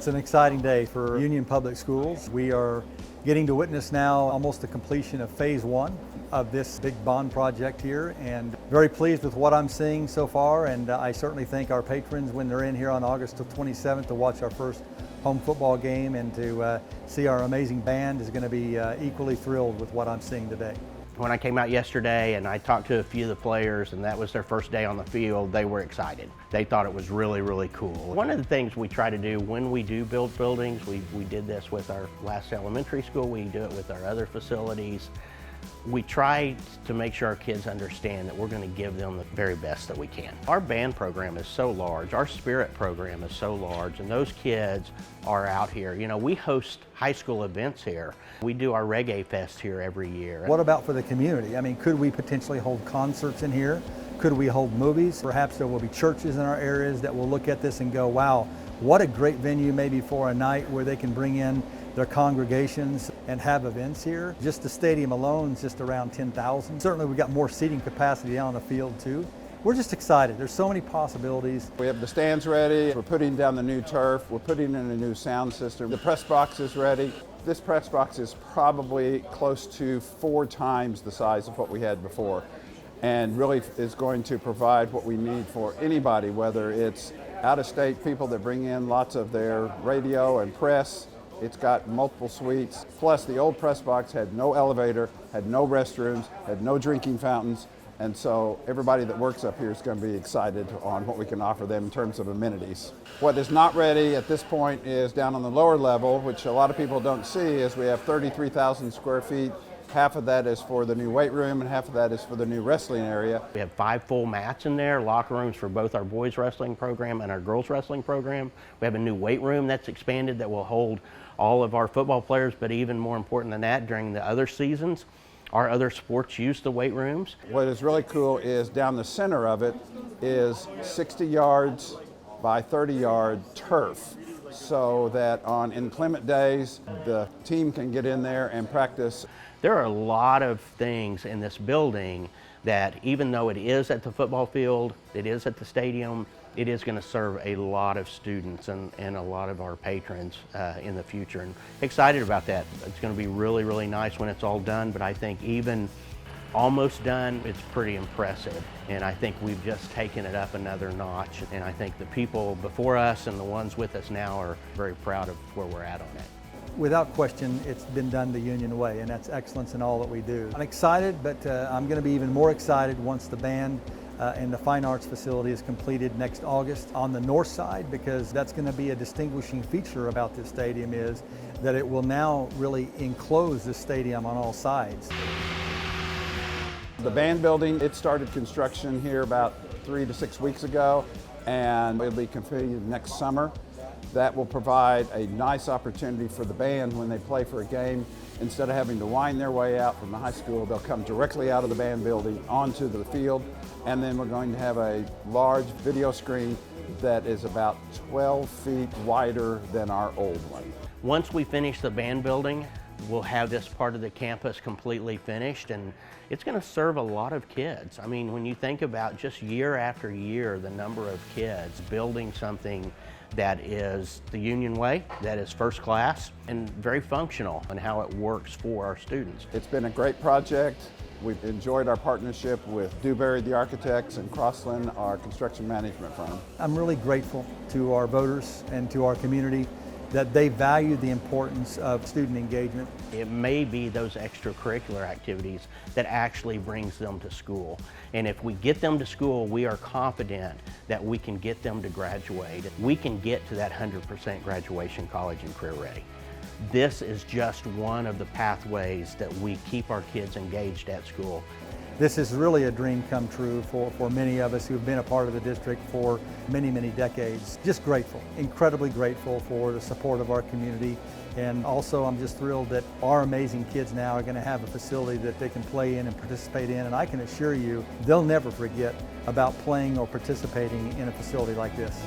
It's an exciting day for Union Public Schools. We are getting to witness now almost the completion of phase one of this big bond project here, and very pleased with what I'm seeing so far, and I certainly thank our patrons when they're in here on August 27th to watch our first home football game and to see our amazing band is going to be equally thrilled with what I'm seeing today. When I came out yesterday and I talked to a few of the players and that was their first day on the field, they were excited. They thought it was really, really cool. One of the things we try to do when we do build buildings, we did this with our last elementary school, we do it with our other facilities. We try to make sure our kids understand that we're going to give them the very best that we can. Our band program is so large, our spirit program is so large, and those kids are out here. You know, we host high school events here. We do our Reggae Fest here every year. What about for the community? I mean, could we potentially hold concerts in here? Could we hold movies? Perhaps there will be churches in our areas that will look at this and go, wow, what a great venue maybe for a night where they can bring in their congregations and have events here. Just the stadium alone is just around 10,000. Certainly we've got more seating capacity out on the field too. We're just excited. There's so many possibilities. We have the stands ready. We're putting down the new turf. We're putting in a new sound system. The press box is ready. This press box is probably close to 4 times the size of what we had before, and really is going to provide what we need for anybody, whether it's out-of-state people that bring in lots of their radio and press. It's got multiple suites. Plus, the old press box had no elevator, had no restrooms, had no drinking fountains. And so everybody that works up here is going to be excited on what we can offer them in terms of amenities. What is not ready at this point is down on the lower level, which a lot of people don't see, is we have 33,000 square feet. Half of that is for the new weight room and half of that is for the new wrestling area. We have 5 full mats in there, locker rooms for both our boys wrestling program and our girls wrestling program. We have a new weight room that's expanded that will hold all of our football players, but even more important than that, during the other seasons, our other sports use the weight rooms. What is really cool is down the center of it is 60 yards by 30-yard turf, so that on inclement days, the team can get in there and practice. There are a lot of things in this building that, even though it is at the football field, it is at the stadium, it is going to serve a lot of students and a lot of our patrons in the future. And excited about that. It's going to be really, really nice when it's all done, but I think even almost done, it's pretty impressive. And I think we've just taken it up another notch. And I think the people before us and the ones with us now are very proud of where we're at on it. Without question, it's been done the Union way, and that's excellence in all that we do. I'm excited, but I'm going to be even more excited once the band and the Fine Arts facility is completed next August on the north side, because that's going to be a distinguishing feature about this stadium, is that it will now really enclose the stadium on all sides. The band building, it started construction here about 3 to 6 weeks ago, and it'll be completed next summer. That will provide a nice opportunity for the band when they play for a game. Instead of having to wind their way out from the high school, they'll come directly out of the band building onto the field. And then we're going to have a large video screen that is about 12 feet wider than our old one. Once we finish the band building, we'll have this part of the campus completely finished, and it's going to serve a lot of kids. I mean, when you think about just year after year, the number of kids building something that is the Union way, that is first class, and very functional in how it works for our students. It's been a great project. We've enjoyed our partnership with Dewberry the Architects and Crossland, our construction management firm. I'm really grateful to our voters and to our community that they value the importance of student engagement. It may be those extracurricular activities that actually brings them to school. And if we get them to school, we are confident that we can get them to graduate. We can get to that 100% graduation college and career ready. This is just one of the pathways that we keep our kids engaged at school. This is really a dream come true for many of us who've been a part of the district for many, many decades. Just grateful, incredibly grateful for the support of our community. And also I'm just thrilled that our amazing kids now are going to have a facility that they can play in and participate in. And I can assure you, they'll never forget about playing or participating in a facility like this.